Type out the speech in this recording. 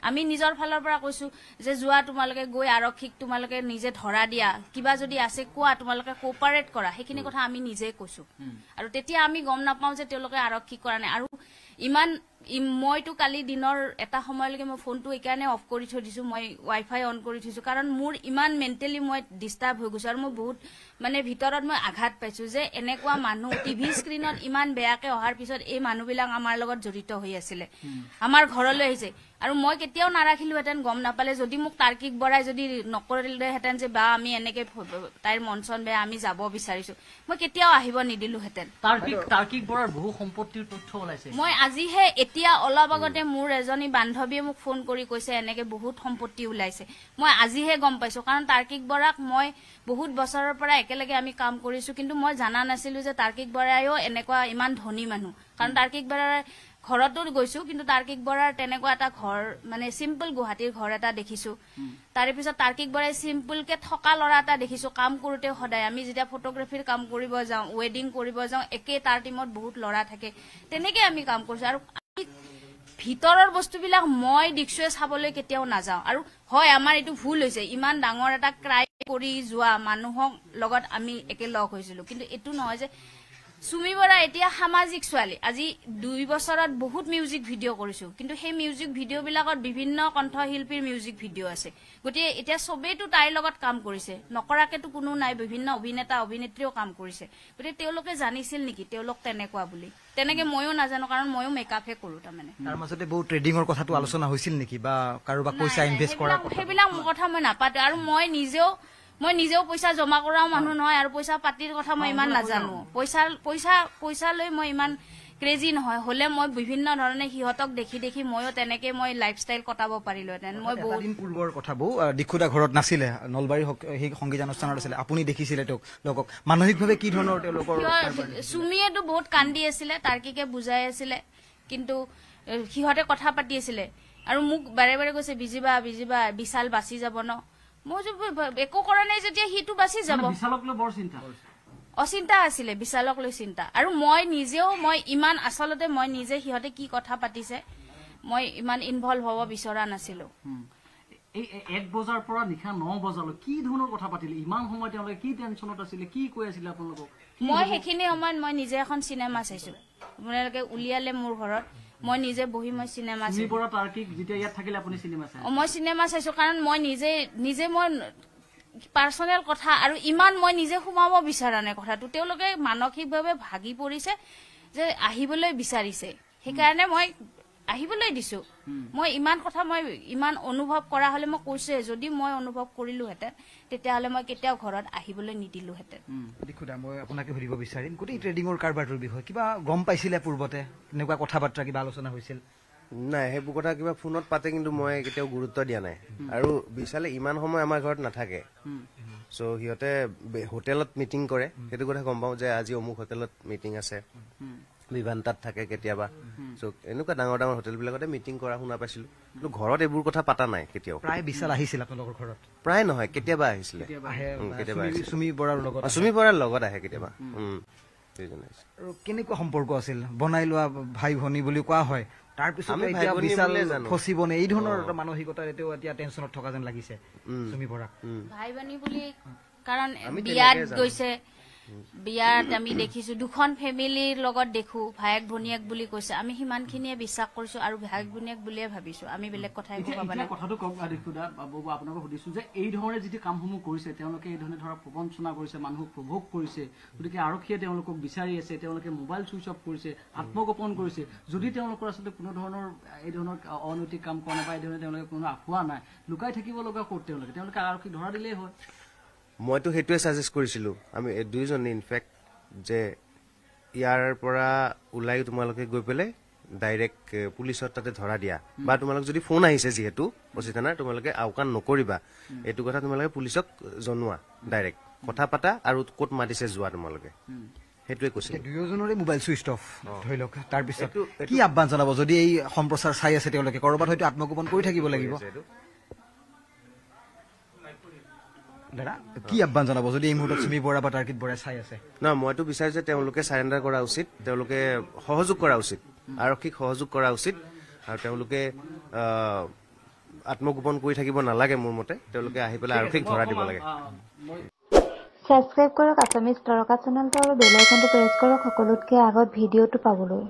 আমি নিজৰ ফালৰ পৰা কৈছো যে যোৱা তোমালোকে গৈ আৰক্ষীক তোমালোকে নিজে ধৰা দিয়া কিবা যদি আছে কোৱা তোমালোকে কোঅপাৰেট কৰা সেইখিনি কথা আমি নিজে কৈছো আৰু তেতিয়া আমি গম নাপাওঁ যে তেওঁলোকে আৰক্ষী কৰা নাই আৰু ইমান মইতো কালি দিনৰ এটা সময়লৈকে মই ফোনটো এইকাৰণে অফ কৰি থৈ দিছো মই ৱাইফাই অন কৰি থৈছো কাৰণ মোৰ ইমান মেণ্টেলি মই ডিষ্টাৰ্ব হৈ গৈছো আৰু মই বহুত মানে ভিতৰত মই আঘাত পাইছো যে এনেকুৱা মানুহ টিভি স্ক্ৰীনত ইমান বেয়াকে অহাৰ পিছত এই মানুহবিলাক আমাৰ লগত জড়িত হৈ আছিলে আমাৰ ঘৰলৈ আহিছে আৰু মই কেতিয়াও নাৰাখিলোহেঁতেন গম নাপালে যদি মোক তাৰ্কিক বৰাই যদি নকৰিলেহেঁতেন যে বা আমি এনেকে তাইৰ মন চন বেয়া আমি যাব বিচাৰিছো মই কেতিয়াও আহিব নিদিলোহেঁতেন তাৰ্কিক বৰাৰ বহু সম্পত্তিৰ তথ্য ওলাইছে মই আজিহে এতিয়া অলপ আগতে মোৰ এজনী বান্ধৱীয়ে মোক ফোন কৰি কৈছে এনেকে বহুত সম্পত্তি ওলাইছে মই আজিহে গম পাইছো কাৰণ তাৰ্কিক বৰাক মই বহুত বছৰৰ পৰা একেলগে আমি কাম কৰিছো কিন্তু মই জানা নাছিলো যে তাৰ্কিক বৰাইও এনেকুৱা ইমান ধনী মানুহ কাৰণ তাৰ্কিক বৰাৰ ঘৰতো গৈছো কিন্তু তাৰ্কিক বৰাৰ তেনেকুৱা এটা ঘৰ মানে চিম্পল গুৱাহাটীৰ ঘৰ এটা দেখিছো তাৰে পিছত তাৰ্কিক বৰাই চিম্পলকে থকা ল'ৰা এটা দেখিছো কাম কৰোতে সদায় আমি যেতিয়া ফটোগ্ৰাফিৰ কাম কৰিব যাওঁ ৱেডিং কৰিব যাওঁ একে তাৰ টিমত বহুত ল'ৰা থাকে তেনেকে আমি কাম কৰিছো আৰু ভিতৰৰ বস্তুবিলাক মই দিক্সুৱে চাবলৈ কেতিয়াও নাযাওঁ আৰু হয় আমাৰ এইটো ভুল হৈছে ইমান ডাঙৰ এটা ক্ৰাইম কৰি যোৱা মানুহক লগত আমি একেলগ হৈছিলো কিন্তু এইটো নহয় যে সুমি বৰা এতিয়া সামাজিক ছোৱালী আজি 2 বছৰত বহুত মিউজিক ভিডিঅ' কৰিছো কিন্তু সেই মিউজিক ভিডিঅ' বিলাকত বিভিন্ন কণ্ঠশিল্পীৰ মিউজিক ভিডিঅ' আছে গতিকে এতিয়া সবেইতো তাইৰ লগত কাম কৰিছে নকৰাকেতো কোনো নাই বিভিন্ন অভিনেতা অভিনেত্ৰীও কাম কৰিছে গতিকে তেওঁলোকে জানিছিল নেকি তেওঁলোক তেনেকুৱা বুলি তেনেকে ময়ো নাজানো কাৰণ ময়ো মেকআপহে কৰো তাৰমানে তাৰ মাজতে বহু ট্ৰেডিঙৰ কথাটো আলোচনা হৈছিল নেকি বা কাৰোবাক পইচা ইনভেষ্ট কৰা সেইবিলাক কথা মই নাপাতো আৰু মই নিজেও পইচা জমা কৰাও মানুহ নহয় আৰু পইচা পাতিৰ কথা মই ইমান নাজানো পইচা লৈ মই ইমান ক্ৰেজি নহয় হলে মই বিভিন্ন ধৰণে সিহঁতক দেখি ময়ো তেনেকে মই লাইফষ্টাইল কটাব পাৰিলোহেঁতেন মই বহুত দিন পূৰ্বৰ কথাবোৰ দিক্ষুদা ঘৰত নাছিলে নলবাৰী সেই সংগীতানুষ্ঠানত আছিলে আপুনি দেখিছিলে তেওঁক লগক মানসিকভাৱে কি ধৰণৰ তেওঁলোকৰ সুমিয়েতো বহুত কান্দি আছিলে তাৰ্কিকে বুজাই আছিলে কিন্তু সিহঁতে কথা পাতি আছিলে আৰু মোক বাৰে বাৰে কৈছে বিজিবা বিশাল বাচি যাব ন মই একো কৰা নাই যেতিয়া সিটো বাচি যাব অচিন্তা আছিলে বিশালক লৈ চিন্তা আৰু মই ইমান আচলতে মই নিজে সিহঁতে কি কথা পাতিছে মই ইমান ইনভলভ হ'ব বিচৰা নাছিলো এই 1 বজাৰ পৰা নিশা 9 বজালৈ কি ধৰণৰ কথা পাতিলে ইমান সময় তেওঁলোকে কি টেনচনত আছিলে কি কৈ আছিলে আপোনালোকক মই সেইখিনি সময়ত মই নিজে এখন চিনেমা চাইছো আপোনালোকে উলিয়ালে মোৰ ঘৰত মই নিজে বহি মই চিনেমা চাইছো সুমি বৰা তাৰ্কিক যেতিয়া ইয়াত থাকিলে আপুনি চিনেমা চাই মই চিনেমা চাইছো কাৰণ মই নিজে মই পাৰ্চনেল কথা আৰু ইমান মই নিজে সোমাব বিচৰা নাই কথাটো তেওঁলোকে মানসিকভাৱে ভাগি পৰিছে যে আহিবলৈ বিচাৰিছে সেইকাৰণে মই আহিবলৈ দিছো মই ইমান কথা মই ইমান অনুভৱ কৰা হলে মই কৈছে যদি মই অনুভৱ কৰিলোহেঁতেন তেতিয়াহ'লে মই কেতিয়াও ঘৰত আহিবলৈ নিদিলোহেঁতেন দিক্ষুদা মই আপোনাকে সুধিব বিচাৰিম গোটেই ট্ৰেডিঙৰ কাৰবাৰটোৰ বিষয়ে কিবা গম পাইছিলে পূৰ্বতে এনেকুৱা কথা বাৰ্তা কিবা আলোচনা হৈছিল নাই সেইবোৰ কথা কিবা ফোনত পাতে কিন্তু মই কেতিয়াও গুৰুত্ব দিয়া নাই আৰু বিশালে ইমান সময় আমাৰ ঘৰত নাথাকে চ' সিহঁতে হোটেলত মিটিং কৰে সেইটো কথা গম পাওঁ যে আজি অমুক হোটেলত মিটিং আছে বিভান্তাত থাকে কেতিয়াবা চ' এনেকুৱা ডাঙৰ হোটেলবিলাকতে মিটিং কৰা শুনা পাইছিলো কিন্তু ঘৰত এইবোৰ কথা পাতা নাই কেতিয়াও প্ৰায় বিশাল আহিছিল আপোনালোকৰ ঘৰত প্ৰায় নহয় কেতিয়াবা আহিছিলে সুমি বৰাৰ লগত আহে কেতিয়াবা আৰু কেনেকুৱা সম্পৰ্ক আছিল বনাই লোৱা ভাই ভনী বুলি কোৱা হয় তাৰপিছত ফচিবনে এই ধৰণৰ এটা মানসিকতা এতিয়াও এতিয়া টেনচনত থকা যেন লাগিছে সুমি বৰা ভাই ভনী বুলি কাৰণ বিয়াত গৈছে বিয়াত আমি দেখিছো দুখন ফেমিলিৰ লগত দেখো ভায়েক ভনীয়েক বুলি কৈছে আমি সিমানখিনিয়ে বিশ্বাস কৰিছো আৰু ভায়েক ভনীয়েক বুলিয়ে ভাবিছো আমি বেলেগ কথাই ক'ব নাই কথাটো কওক দিক্ষুদা বাবু আপোনাক সুধিছো যে এই ধৰণে যিটো কামসমূহ কৰিছে তেওঁলোকে এই ধৰণে ধৰা প্ৰবঞ্চনা কৰিছে মানুহক প্ৰভোগ কৰিছে গতিকে আৰক্ষীয়ে তেওঁলোকক বিচাৰি আছে তেওঁলোকে মোবাইল চুইচ অফ কৰিছে আত্মগোপন কৰিছে যদি তেওঁলোকৰ আচলতে কোনো ধৰণৰ এই ধৰণৰ অনৈতিক কাম কৰা নাই বা এই ধৰণে তেওঁলোকে কোনো আখুৱা নাই লুকাই থাকিব লগা ক'ত তেওঁলোকে আৰক্ষীক ধৰা দিলেই হয় মইতো সেইটোৱে ছাজেষ্ট কৰিছিলো আমি দুইজনে ইনফেক্ট যে ইয়াৰ পৰা ওলাই তোমালোকে গৈ পেলাই ডাইৰেক্ট পুলিচৰ তাতে ধৰা দিয়া বা তোমালোক যদি ফোন আহিছে যিহেতু অচি থানাৰ তোমালোকে আওকাণ নকৰিবা এইটো কথা তোমালোকে পুলিচক জনোৱা ডাইৰেক্ট কথা পাতা আৰু ক'ত মাতিছে যোৱা তোমালোকে সেইটোৱে কৈছে দুয়োজনৰে মোবাইল চুইচ অফ ধৰি লওক তাৰপিছত কি আহ্বান জনাব যদি এই সম্প্ৰচাৰ চাই আছে তেওঁলোকে ক'ৰবাত হয়তো আত্মগোপন কৰি থাকিব লাগিব দাদা কি আহ্বান জনাব যদি এই মুহূৰ্তত সুমি বৰা বা তাৰ্কিক বৰাই চাই আছে না মইতো বিচাৰো যে তেওঁলোকে চাৰেণ্ডাৰ কৰা উচিত তেওঁলোকে সহযোগ কৰা উচিত আৰক্ষীক সহযোগ কৰা উচিত আৰু তেওঁলোকে আত্মগোপন কৰি থাকিব নালাগে মোৰ মতে তেওঁলোকে আহি পেলাই আৰক্ষীক ধৰা দিব লাগে ছাবস্ক্ৰাইব কৰক আছামিজ তৰকা চেনেলটো আৰু বেল আইকনটো প্ৰেছ কৰক সকলোতকৈ আগত ভিডিঅ'টো পাবলৈ